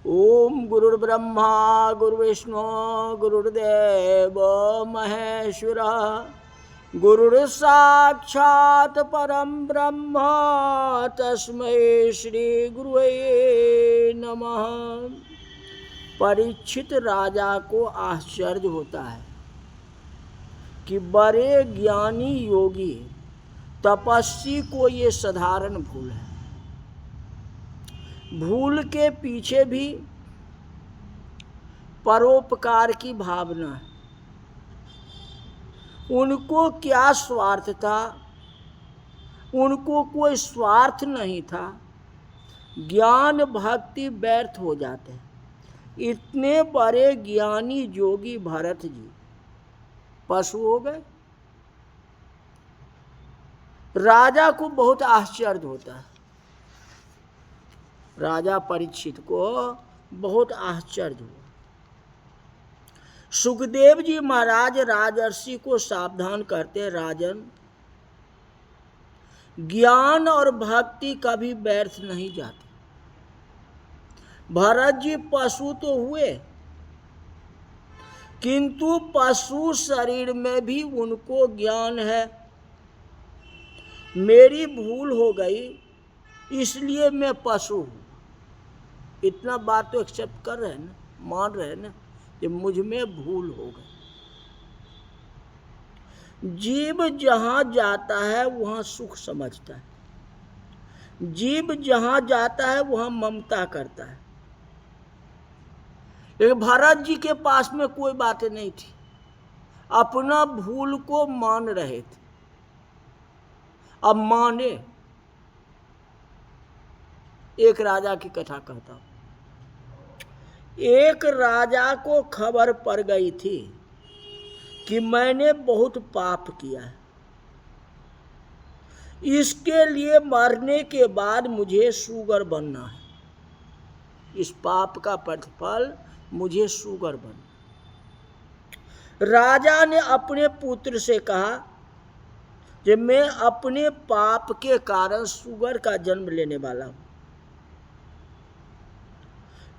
ओम गुरुर्ब्रह्मा गुरुर्विष्णु गुरुर्देव महेश्वरः गुरुर्साक्षात् परम ब्रह्म तस्मै श्री गुरुवे नमः। परीक्षित राजा को आश्चर्य होता है कि बड़े ज्ञानी योगी तपस्वी को ये साधारण भूल है। भूल के पीछे भी परोपकार की भावना है। उनको क्या स्वार्थ था? उनको कोई स्वार्थ नहीं था। ज्ञान भक्ति व्यर्थ हो जाते हैं। इतने बड़े ज्ञानी योगी भरत जी पशु हो गए। राजा को बहुत आश्चर्य होता है। राजा परीक्षित को बहुत आश्चर्य हुआ। सुखदेव जी महाराज राजर्षि को सावधान करते, राजन ज्ञान और भक्ति कभी व्यर्थ नहीं जाते। भरत जी पशु तो हुए, किंतु पशु शरीर में भी उनको ज्ञान है। मेरी भूल हो गई इसलिए मैं पशु हूं। इतना बात तो एक्सेप्ट कर रहे हैं ना, मान रहे हैं ना कि मुझ में भूल हो गई। जीव जहां जाता है वहां सुख समझता है। जीव जहां जाता है वहां ममता करता है। लेकिन भरत जी के पास में कोई बातें नहीं थी। अपना भूल को मान रहे थे। अब माने। एक राजा की कथा कहता हूं। एक राजा को खबर पड़ गई थी कि मैंने बहुत पाप किया है। इसके लिए मरने के बाद मुझे शुगर बनना है। इस पाप का प्रतिफल मुझे शुगर बनना। राजा ने अपने पुत्र से कहा कि मैं अपने पाप के कारण शुगर का जन्म लेने वाला हूं।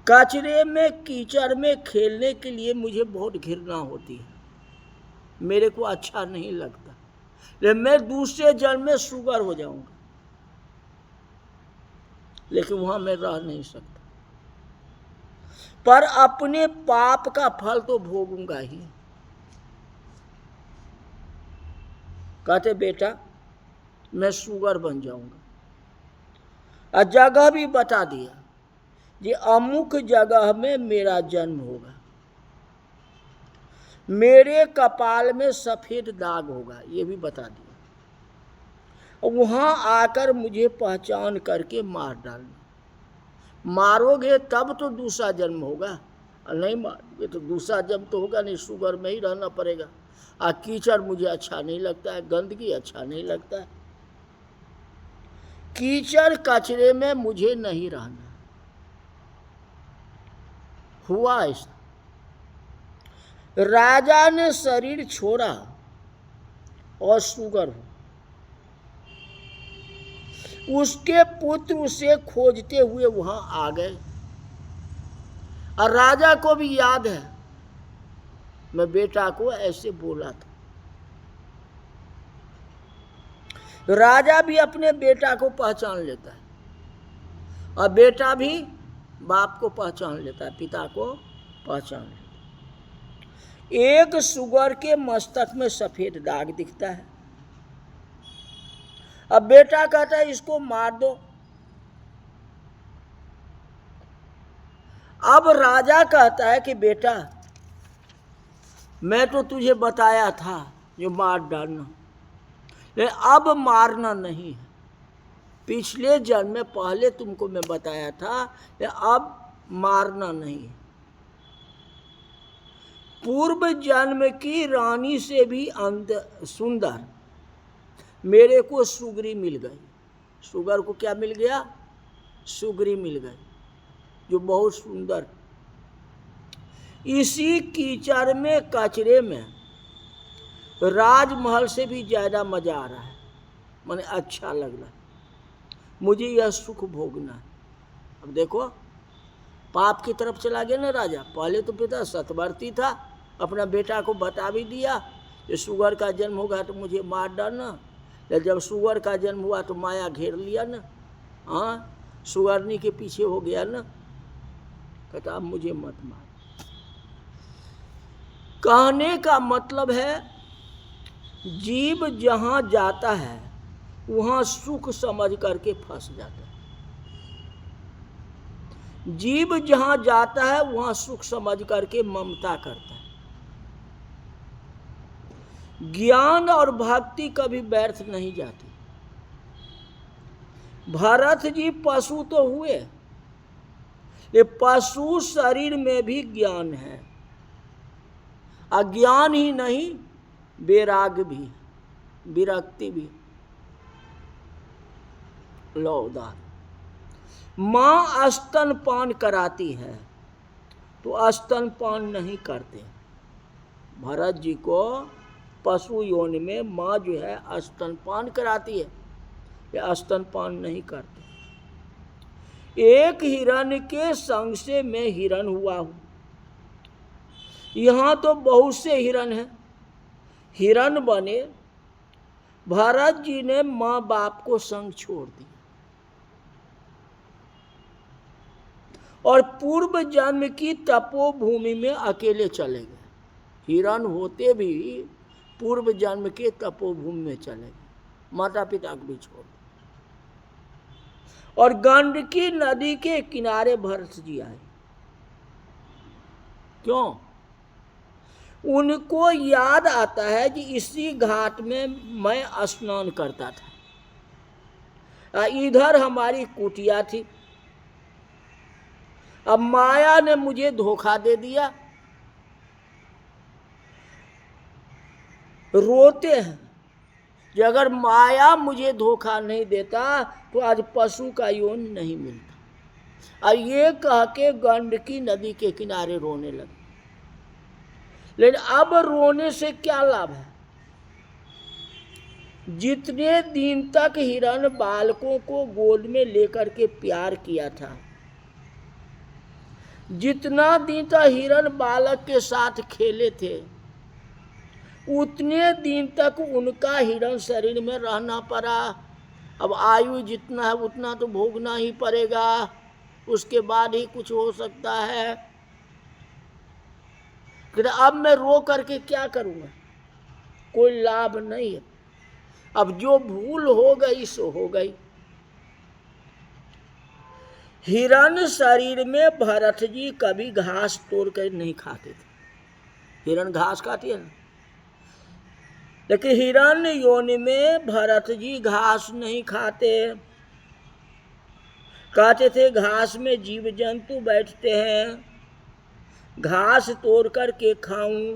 कचरे में कीचड़ में खेलने के लिए मुझे बहुत घृणा होती है। मेरे को अच्छा नहीं लगता। लेकिन मैं दूसरे जन्म में शुगर हो जाऊंगा, लेकिन वहां मैं रह नहीं सकता। पर अपने पाप का फल तो भोगूंगा ही। कहते बेटा मैं शुगर बन जाऊंगा। और जगह भी बता दिया, ये अमुक जगह में मेरा जन्म होगा। मेरे कपाल में सफेद दाग होगा, ये भी बता दिया। वहां आकर मुझे पहचान करके मार डालना। मारोगे तब तो दूसरा जन्म होगा, और नहीं मारोगे तो दूसरा जन्म तो होगा नहीं। शुगर में ही रहना पड़ेगा। और कीचड़ मुझे अच्छा नहीं लगता है, गंदगी अच्छा नहीं लगता है। कीचड़ कचरे में मुझे नहीं रहना। हुआ ऐसा। राजा ने शरीर छोड़ा और शुगर हो। उसके पुत्र उसे खोजते हुए वहां आ गए। और राजा को भी याद है, मैं बेटा को ऐसे बोला था। राजा भी अपने बेटा को पहचान लेता है, और बेटा भी बाप को पहचान लेता है, पिता को पहचान लेता है। एक शुगर के मस्तक में सफेद दाग दिखता है। अब बेटा कहता है इसको मार दो। अब राजा कहता है कि बेटा मैं तो तुझे बताया था जो मार डालना, लेकिन अब मारना नहीं है। पिछले जन्म में पहले तुमको मैं बताया था, लेकिन अब मारना नहीं है। पूर्व जन्म की रानी से भी सुंदर मेरे को सुगरी मिल गई। सुगर को क्या मिल गया? सुगरी मिल गई, जो बहुत सुंदर। इसी कीचड़ में कचरे में राजमहल से भी ज्यादा मजा आ रहा है। माने अच्छा लग रहा है। मुझे यह सुख भोगना है। अब देखो पाप की तरफ चला गया ना राजा। पहले तो पिता सतवर्ती था, अपना बेटा को बता भी दिया कि सुअर का जन्म होगा तो मुझे मार डालना। लेकिन जब सुअर का जन्म हुआ तो माया घेर लिया ना, हाँ, सुअरनी के पीछे हो गया ना, कहता अब मुझे मत मार। कहने का मतलब है जीव जहां जाता है वहां सुख समझ करके फंस जाता है। जीव जहां जाता है वहां सुख समझ करके ममता करता है। ज्ञान और भक्ति कभी व्यर्थ नहीं जाती। भरत जी पशु तो हुए, ये पशु शरीर में भी ज्ञान है। अज्ञान ही नहीं, वैराग भी, विरक्ति भी। लो उदाहरण, मां स्तनपान कराती है तो स्तनपान नहीं करते। भरत जी को पशु योनि में मां जो है स्तनपान कराती है, ये स्तनपान नहीं करते। एक हिरण के संग से मैं हिरण हुआ हूं। यहां तो बहुत से हिरण हैं, हिरण बने। भरत जी ने मां बाप को संग छोड़ दिया और पूर्व जन्म की तपोभूमि में अकेले चले गए। हिरण होते भी पूर्व जन्म के तपोभूमि में चले गए, माता पिता को भी छोड़। और गंडकी नदी के किनारे भरत जी आए। क्यों? उनको याद आता है कि इसी घाट में मैं स्नान करता था, इधर हमारी कुटिया थी। अब माया ने मुझे धोखा दे दिया। रोते हैं कि अगर माया मुझे धोखा नहीं देता तो आज पशु का यौन नहीं मिलता। और ये कह के गंडकी नदी के किनारे रोने लगे। लेकिन अब रोने से क्या लाभ है? जितने दिन तक हिरण बालकों को गोद में लेकर के प्यार किया था, जितना दिन तक हिरण बालक के साथ खेले थे, उतने दिन तक उनका हिरण शरीर में रहना पड़ा। अब आयु जितना है उतना तो भोगना ही पड़ेगा, उसके बाद ही कुछ हो सकता है। अब मैं रो करके क्या करूँगा? कोई लाभ नहीं है। अब जो भूल हो गई सो हो गई। हिरण शरीर में भरत जी कभी घास तोड़ कर नहीं खाते थे। हिरण घास खाती है ना, लेकिन हिरण योनि में भरत जी घास नहीं खाते। कहते थे घास में जीव जंतु बैठते हैं, घास तोड़ कर के खाऊं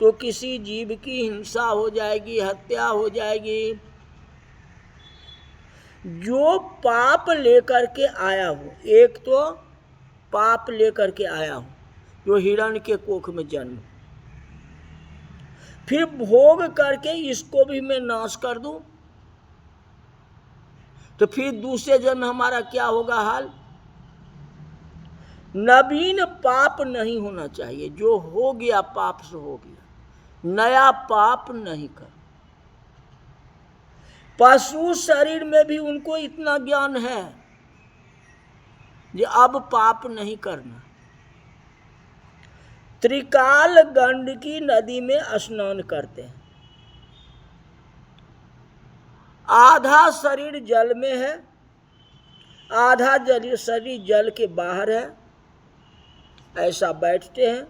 तो किसी जीव की हिंसा हो जाएगी, हत्या हो जाएगी। जो पाप लेकर के आया हो, एक तो पाप लेकर के आया हो जो हिरण के कोख में जन्म, फिर भोग करके इसको भी मैं नाश कर दूं तो फिर दूसरे जन्म हमारा क्या होगा हाल? नवीन पाप नहीं होना चाहिए। जो हो गया पाप से हो गया, नया पाप नहीं कर। पशु शरीर में भी उनको इतना ज्ञान है कि अब पाप नहीं करना। त्रिकाल गंडकी नदी में स्नान करते हैं। आधा शरीर जल में है, आधा शरीर जल के बाहर है, ऐसा बैठते हैं।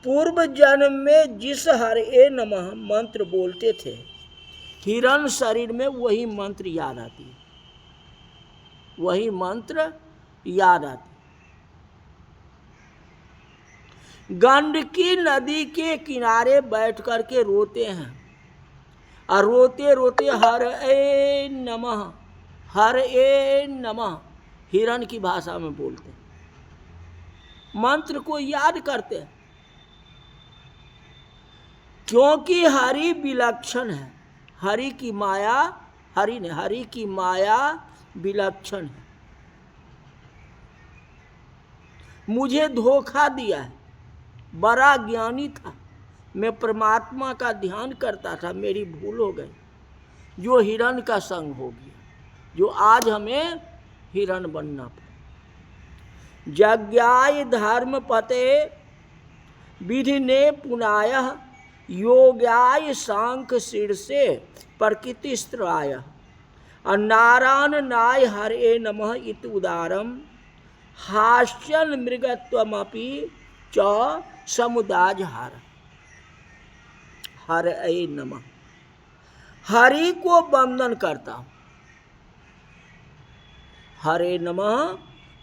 पूर्व जन्म में जिस हरे नमः मंत्र बोलते थे, हिरण शरीर में वही मंत्र याद आती है, वही मंत्र याद आती। गंडकी नदी के किनारे बैठ करके रोते हैं और रोते रोते हरे नमः, हरे नमः हिरण की भाषा में बोलते हैं, मंत्र को याद करते हैं। क्योंकि हरि विलक्षण है, हरि की माया, हरि की माया विलक्षण है। मुझे धोखा दिया है। बड़ा ज्ञानी था, मैं परमात्मा का ध्यान करता था, मेरी भूल हो गई, जो हिरण का संग हो गया, जो आज हमें हिरण बनना पड़ा। यज्ञाय धर्म पते विधि ने पुनाय योग्याय सांख शीर्षे प्रकृति स्त्राय नारायण नाय हरे नमः इत उदारम हास्यन मृगत्वमपि च समुदाय हार। हरे नमः, हरि को वंदन करता हूं। हरे नमः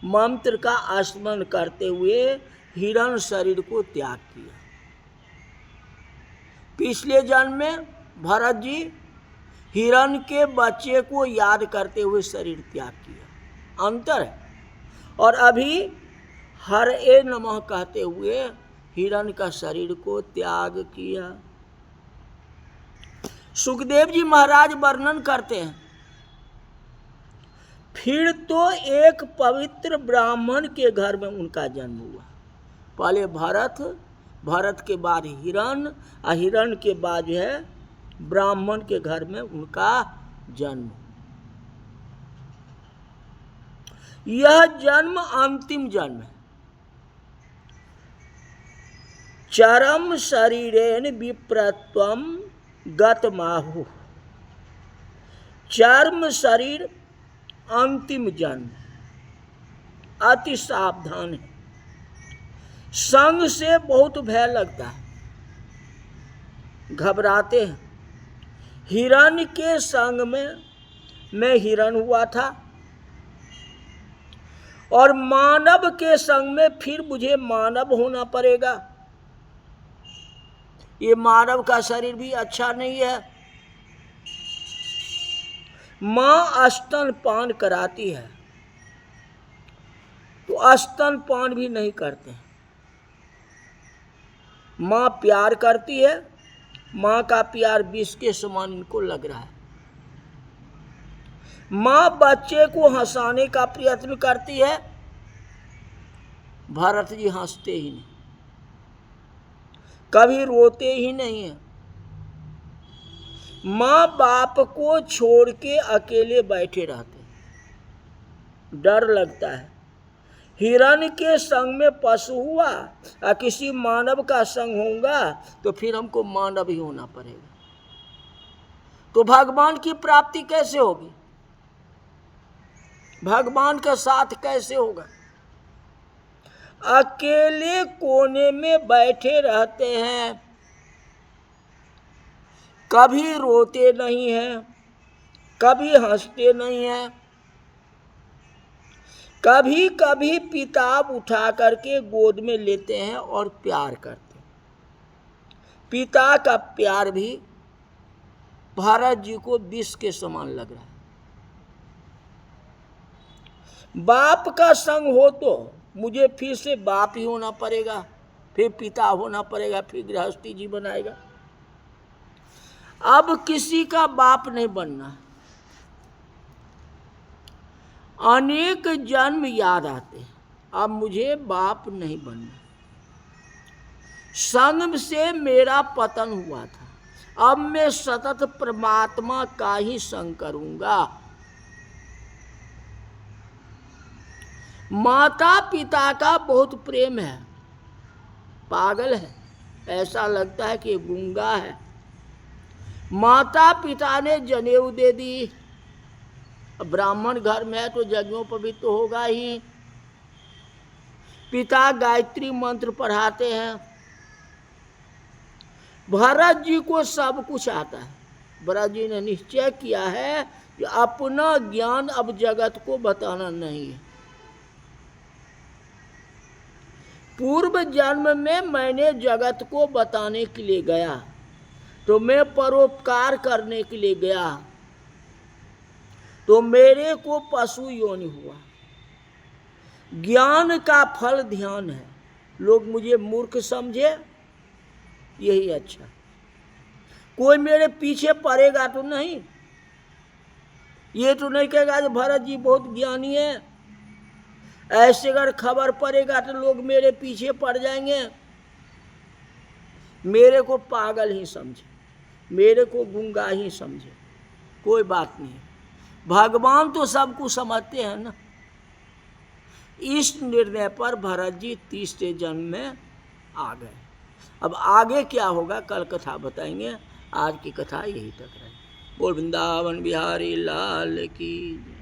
मंत्र का स्मरण करते हुए हिरण शरीर को त्याग किया। पिछले जन्म में भरत जी हिरण के बच्चे को याद करते हुए शरीर त्याग किया, अंतर है। और अभी हरे नमः कहते हुए हिरण का शरीर को त्याग किया। सुखदेव जी महाराज वर्णन करते हैं, फिर तो एक पवित्र ब्राह्मण के घर में उनका जन्म हुआ। पहले भरत के बाद हिरण, और हिरण के बाद जो है ब्राह्मण के घर में उनका जन्म। यह जन्म अंतिम जन्म है। चरम शरीरेण विप्रत्वम गतमाहु। चर्म शरीर अंतिम जन्म, अति सावधान है। संग से बहुत भय लगता है, घबराते हैं। हिरण के संग में मैं हिरण हुआ था, और मानव के संग में फिर मुझे मानव होना पड़ेगा। ये मानव का शरीर भी अच्छा नहीं है। माँ स्तनपान कराती है तो स्तनपान भी नहीं करते। माँ प्यार करती है, माँ का प्यार विष के समान इनको लग रहा है। माँ बच्चे को हंसाने का प्रयत्न करती है, भरत जी हंसते ही नहीं, कभी रोते ही नहीं है। माँ बाप को छोड़ के अकेले बैठे रहते, डर लगता है। हिरण के संग में पशु हुआ और किसी मानव का संग होगा तो फिर हमको मानव ही होना पड़ेगा। तो भगवान की प्राप्ति कैसे होगी? भगवान का साथ कैसे होगा? अकेले कोने में बैठे रहते हैं, कभी रोते नहीं हैं, कभी हंसते नहीं हैं। कभी कभी किताब उठा करके गोद में लेते हैं और प्यार करते हैं। पिता का प्यार भी भरत जी को विष के समान लग रहा है। बाप का संग हो तो मुझे फिर से बाप ही होना पड़ेगा, फिर पिता होना पड़ेगा, फिर गृहस्थी जीवन आएगा। अब किसी का बाप नहीं बनना। अनेक जन्म याद आते हैं, अब मुझे बाप नहीं बनना। संग से मेरा पतन हुआ था, अब मैं सतत परमात्मा का ही संग करूंगा। माता पिता का बहुत प्रेम है, पागल है, ऐसा लगता है कि गूंगा है। माता पिता ने जनेऊ दे दी, ब्राह्मण घर में है तो यज्ञोपवीत तो होगा ही। पिता गायत्री मंत्र पढ़ाते हैं। भरत जी को सब कुछ आता है। भरत जी ने निश्चय किया है कि अपना ज्ञान अब जगत को बताना नहीं है। पूर्व जन्म में मैंने जगत को बताने के लिए गया, तो मैं परोपकार करने के लिए गया, तो मेरे को पशु योनि हुआ। ज्ञान का फल ध्यान है। लोग मुझे मूर्ख समझे, यही अच्छा। कोई मेरे पीछे पड़ेगा तो नहीं, ये तो नहीं कहेगा कि भरत जी बहुत ज्ञानी है। ऐसे अगर खबर पड़ेगा तो लोग मेरे पीछे पड़ जाएंगे, मेरे को पागल ही समझे, मेरे को गूंगा ही समझे, कोई बात नहीं। भगवान तो सब कुछ समझते हैं ना। इस निर्णय पर भरत जी तीसरे जन्म में आ गए। अब आगे क्या होगा कल कथा बताएंगे। आज की कथा यही तक रही। बोल वृंदावन बिहारी लाल की।